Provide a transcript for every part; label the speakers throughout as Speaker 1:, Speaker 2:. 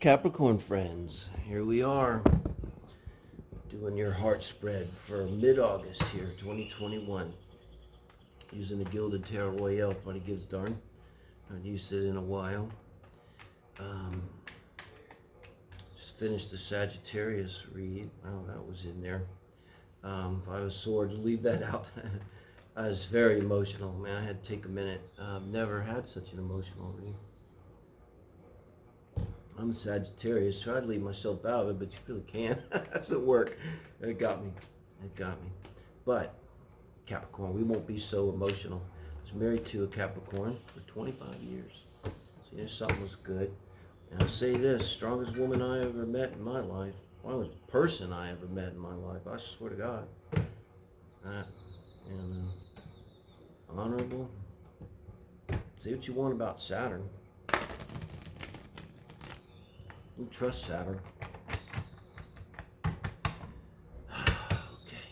Speaker 1: Capricorn friends, here we are doing your heart spread for mid-August here, 2021, using the Gilded Tarot Royale. Everybody gives darn. I've used it in a while. Just finished the Sagittarius read. Oh, that was in there. Five of Swords, leave that out. I was very emotional, man. I had to take a minute. Never had such an emotional read. I'm a Sagittarius. Try to leave myself out of it, but you really can't. That's at work. It got me. It got me. But Capricorn, we won't be so emotional. I was married to a Capricorn for 25 years. So there's something was good. And I'll say this, strongest woman I ever met in my life, strongest person I ever met in my life, I swear to God. And honorable. Say what you want about Saturn. You trust Saturn. Okay.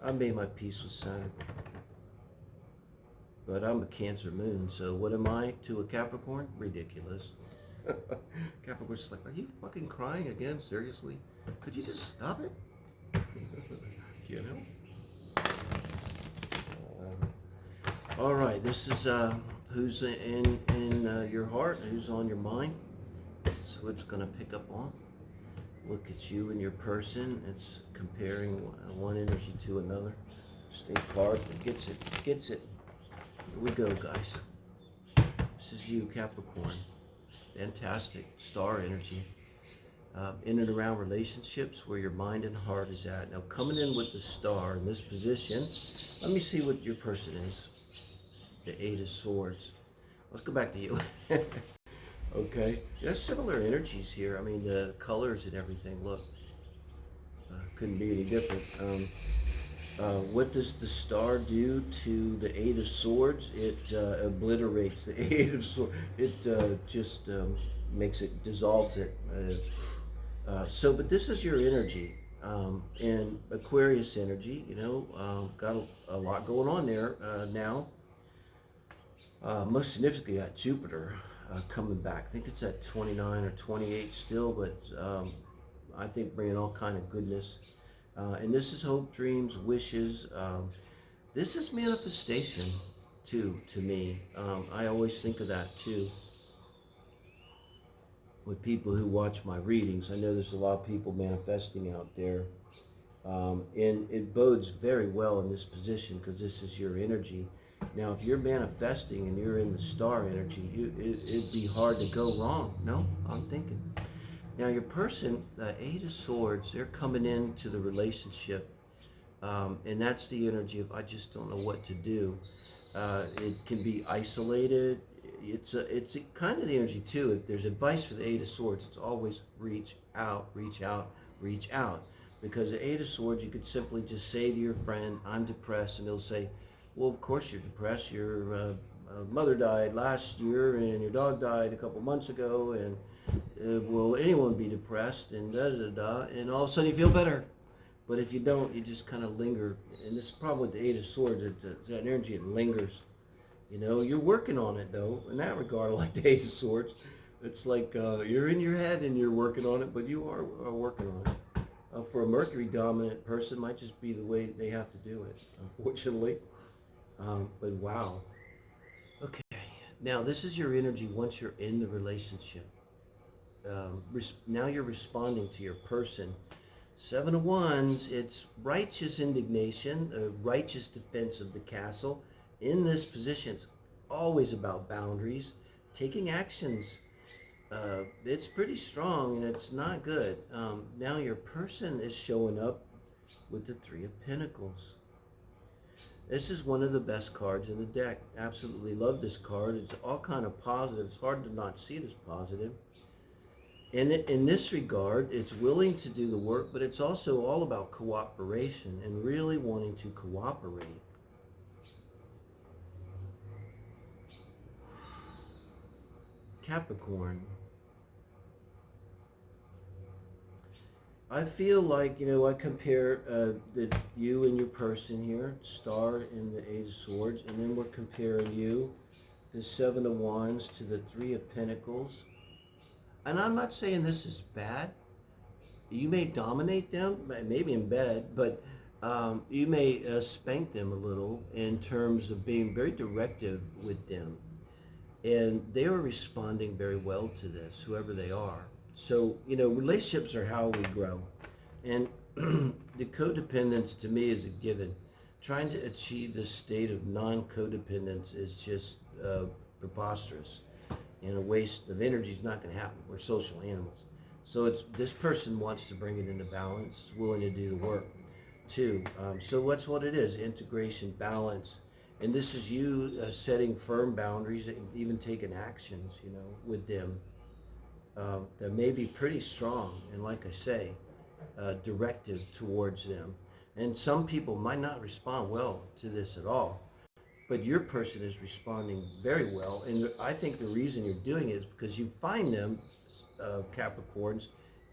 Speaker 1: I made my peace with Saturn. But I'm a Cancer moon, so what am I to a Capricorn? Ridiculous. Capricorn's like, are you fucking crying again? Seriously? Could you just stop it? You know? All right, this is who's in your heart, who's on your mind. So it's going to pick up on. Look at you and your person. It's comparing one energy to another. State card that gets it. Gets it. Here we go, guys. This is you, Capricorn. Fantastic star energy. In and around relationships where your mind and heart is at. Now coming in with the star in this position, let me see what your person is. The Eight of Swords. Let's go back to you. Okay, there's similar energies here. I mean, the colors and everything, look, couldn't be any different. What does the star do to the Eight of Swords? It obliterates the Eight of Swords. It just makes it, dissolves it. But this is your energy. And Aquarius energy, you know, got a lot going on there now. Most significantly got Jupiter. Coming back. I think it's at 29 or 28 still, but I think bringing all kind of goodness. And this is hope, dreams, wishes. This is manifestation too, to me. I always think of that too. With people who watch my readings, I know there's a lot of people manifesting out there. And it bodes very well in this position because this is your energy. Now, if you're manifesting and you're in the star energy, it'd be hard to go wrong. No, I'm thinking. Now, your person, Eight of Swords, they're coming into the relationship. And that's the energy of, I just don't know what to do. It can be isolated. It's kind of the energy, too. If there's advice for the Eight of Swords, it's always reach out, reach out, reach out. Because the Eight of Swords, you could simply just say to your friend, I'm depressed, and they'll say, well, of course you're depressed. Your mother died last year, and your dog died a couple months ago, and will anyone be depressed? And da-da-da-da, and all of a sudden you feel better. But if you don't, you just kind of linger. And this is probably with the Eight of Swords, it's that energy, it lingers. You know, you're working on it, though, in that regard, like the Eight of Swords. It's like you're in your head and you're working on it, but you are working on it. For a Mercury-dominant person, might just be the way they have to do it, unfortunately. But wow. Okay, now this is your energy once you're in the relationship. Now you're responding to your person. Seven of Wands, it's righteous indignation, righteous defense of the castle. In this position, it's always about boundaries, taking actions. It's pretty strong and it's not good. Now your person is showing up with the Three of Pentacles. This is one of the best cards in the deck. Absolutely love this card. It's all kind of positive. It's hard to not see it as positive. And in this regard, it's willing to do the work, but it's also all about cooperation and really wanting to cooperate. Capricorn. I feel like, you know, I compare you and your person here, star and the Eight of Swords, and then we're comparing you, the Seven of Wands, to the Three of Pentacles. and I'm not saying this is bad. You may dominate them, maybe in bed, but you may spank them a little in terms of being very directive with them. And they are responding very well to this, whoever they are. So, relationships are how we grow. And the codependence to me is a given. Trying to achieve this state of non-codependence is just preposterous. And a waste of energy is not going to happen. We're social animals. So this person wants to bring it into balance, willing to do the work too. So that's what it is, integration, balance. And this is you setting firm boundaries and even taking actions, with them that may be pretty strong and, like I say, directive towards them. And some people might not respond well to this at all, but your person is responding very well. And I think the reason you're doing it is because you find them, Capricorns,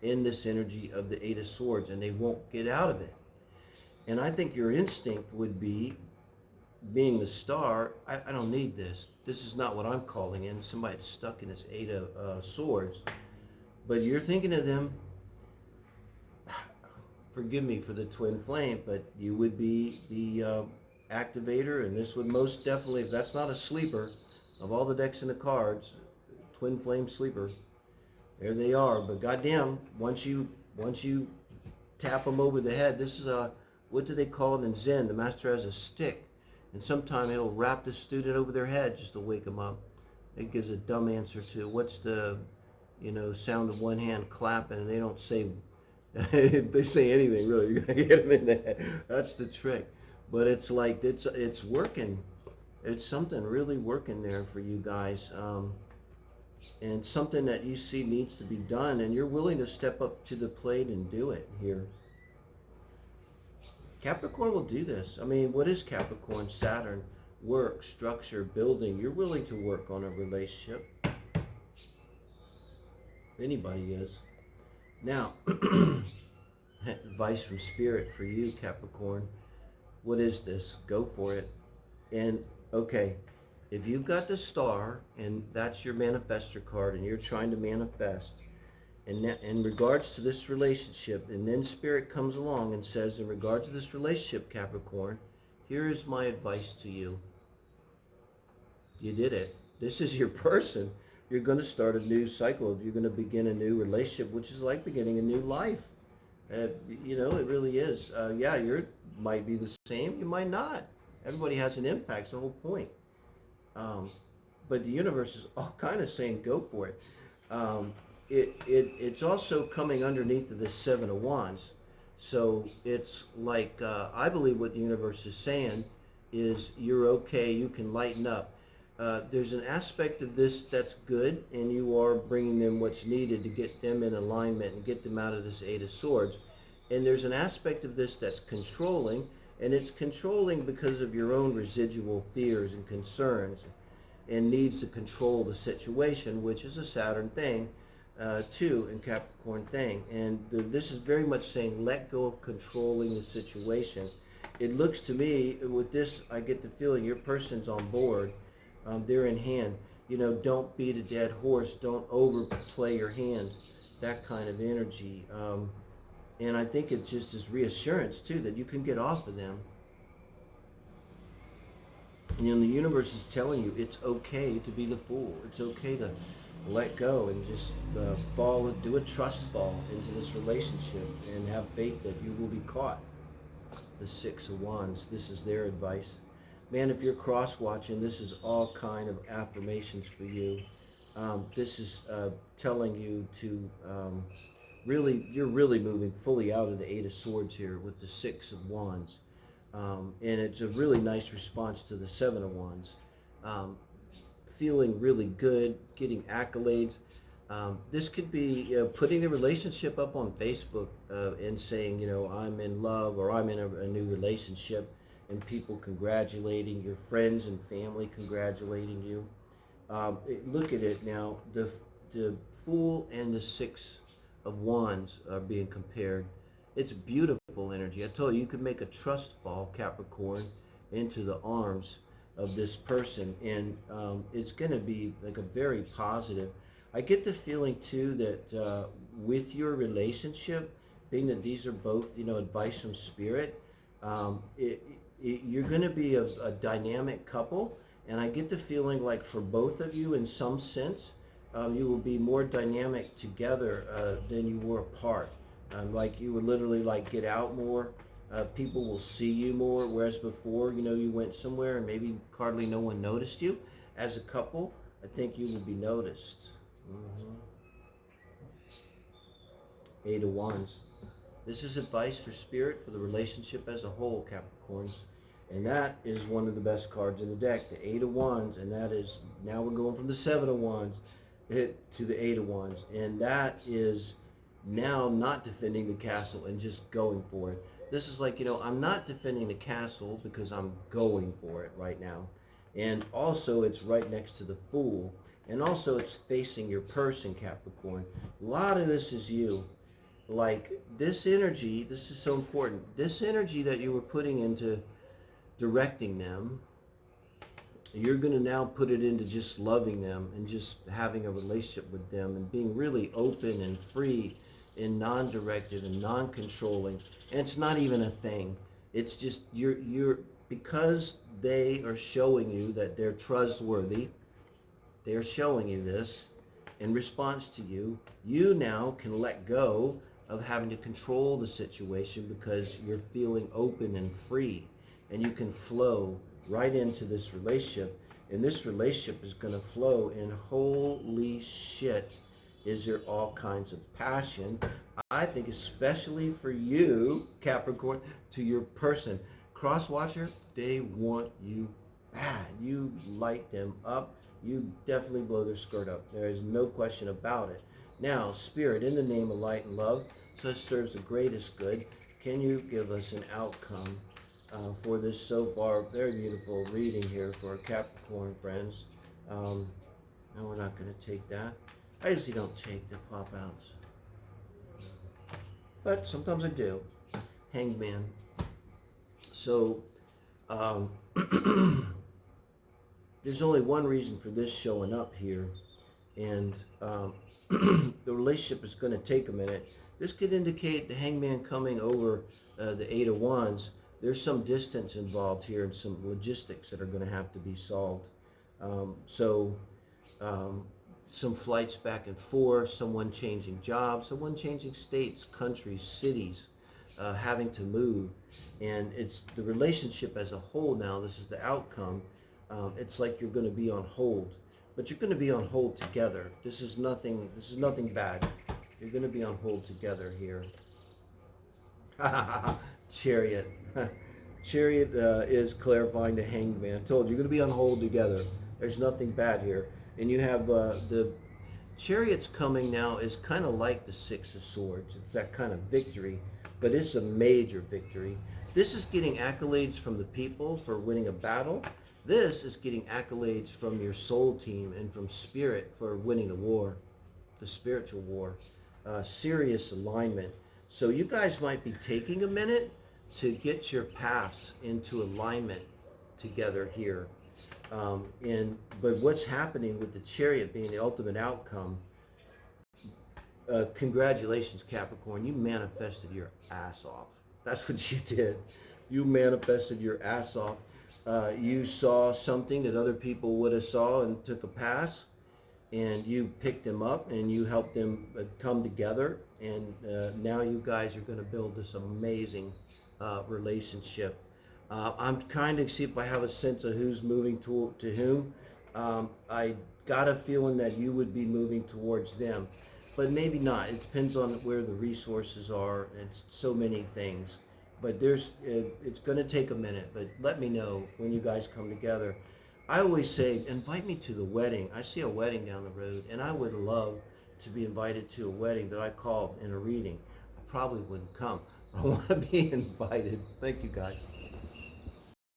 Speaker 1: in this energy of the Eight of Swords, and they won't get out of it. And I think your instinct would be, being the star, I don't need this. This is not what I'm calling in. Somebody that's stuck in this Eight of Swords. But you're thinking of them, forgive me for the twin flame, but you would be the activator, and this would most definitely, if that's not a sleeper, of all the decks in the cards, twin flame sleeper, there they are. But goddamn, once you tap them over the head, this is what do they call it in Zen? The master has a stick. And sometimes he'll wrap the student over their head just to wake them up. It gives a dumb answer to what's the, sound of one hand clapping, and they don't say, if they say anything really, you're gonna get them in the head. That's the trick. But it's like, it's working. It's something really working there for you guys. And something that you see needs to be done, and you're willing to step up to the plate and do it here. Capricorn will do this. I mean, what is Capricorn? Saturn, work, structure, building. You're willing to work on a relationship. Anybody is. Now, advice from Spirit for you, Capricorn. What is this? Go for it. And, okay, if you've got the star, and that's your manifestor card, and you're trying to manifest, and in regards to this relationship, and then Spirit comes along and says, in regard to this relationship, Capricorn, here is my advice to you. You did it. This is your person. You're going to start a new cycle. You're going to begin a new relationship, which is like beginning a new life. It really is. Yeah, you might be the same. You might not. Everybody has an impact. It's the whole point. But the universe is all kind of saying, go for it. It's also coming underneath of this Seven of Wands. So it's like, I believe what the universe is saying is you're okay, you can lighten up. There's an aspect of this that's good, and you are bringing them what's needed to get them in alignment and get them out of this Eight of Swords. And there's an aspect of this that's controlling, and it's controlling because of your own residual fears and concerns, and needs to control the situation, which is a Saturn thing. Too, and Capricorn thing. And this is very much saying let go of controlling the situation. It looks to me, with this, I get the feeling your person's on board. They're in hand. Don't beat a dead horse. Don't overplay your hand. That kind of energy. And I think it just is reassurance, too, that you can get off of them. And the universe is telling you it's okay to be the fool. It's okay to let go and just do a trust fall into this relationship and have faith that you will be caught. The Six of Wands, this is their advice. Man, if you're cross-watching, this is all kind of affirmations for you. This is telling you to you're really moving fully out of the Eight of Swords here with the Six of Wands. And it's a really nice response to the Seven of Wands. Feeling really good, getting accolades. This could be putting the relationship up on Facebook and saying, I'm in love, or I'm in a new relationship, and people congratulating, your friends and family congratulating you. Look at it now. The Fool and the Six of Wands are being compared. It's beautiful energy. I told you could make a trust fall, Capricorn, into the arms of this person, and it's going to be like a very positive. I get the feeling too that with your relationship, being that these are both, advice from spirit, you're going to be a dynamic couple, and I get the feeling like for both of you, in some sense, you will be more dynamic together than you were apart. Like you would literally like get out more. People will see you more, whereas before, you went somewhere and maybe hardly no one noticed you. As a couple, I think you will be noticed. Eight of Wands. This is advice for spirit for the relationship as a whole, Capricorns. And that is one of the best cards in the deck, the Eight of Wands. And that is, now we're going from the Seven of Wands to the Eight of Wands. And that is now not defending the castle and just going for it. This is like, I'm not defending the castle because I'm going for it right now. And also it's right next to the Fool. And also it's facing your person, Capricorn. A lot of this is you. Like this energy, this is so important. This energy that you were putting into directing them, you're going to now put it into just loving them and just having a relationship with them and being really open and free and non-directed and non-controlling. And it's not even a thing. It's just you're because they are showing you that they're trustworthy. They're showing you this in response to you. You now can let go of having to control the situation because you're feeling open and free, and you can flow right into this relationship. And this relationship is going to flow in, holy shit, is there all kinds of passion. I think especially for you, Capricorn, to your person. Cross-watcher, they want you bad. You light them up. You definitely blow their skirt up. There is no question about it. Now, Spirit, in the name of light and love, such serves the greatest good, can you give us an outcome for this so far very beautiful reading here for our Capricorn friends? No, we're not going to take that. I usually don't take the pop-outs, but sometimes I do. Hangman. So, there's only one reason for this showing up here, and the relationship is going to take a minute. This could indicate the Hangman coming over the Eight of Wands. There's some distance involved here and some logistics that are going to have to be solved. Some flights back and forth, someone changing jobs, someone changing states, countries, cities, having to move. And it's the relationship as a whole now. This is the outcome. It's like you're going to be on hold, but you're going to be on hold together. This is nothing bad. You're going to be on hold together here. Chariot. Chariot is clarifying the Hangman. I told you, you're going to be on hold together. There's nothing bad here. And you have the Chariot's coming now is kind of like the Six of Swords. It's that kind of victory, but it's a major victory. This is getting accolades from the people for winning a battle. This is getting accolades from your soul team and from Spirit for winning the war, the spiritual war. Serious alignment. So you guys might be taking a minute to get your paths into alignment together here. But what's happening with the Chariot being the ultimate outcome, congratulations, Capricorn, you manifested your ass off. That's what you did. You manifested your ass off. You saw something that other people would have saw and took a pass, and you picked them up and you helped them come together, and now you guys are going to build this amazing relationship. I'm trying to see if I have a sense of who's moving to whom. I got a feeling that you would be moving towards them, but maybe not. It depends on where the resources are and so many things. But it's going to take a minute, but let me know when you guys come together. I always say, invite me to the wedding. I see a wedding down the road, and I would love to be invited to a wedding that I called in a reading. I probably wouldn't come. I want to be invited. Thank you, guys.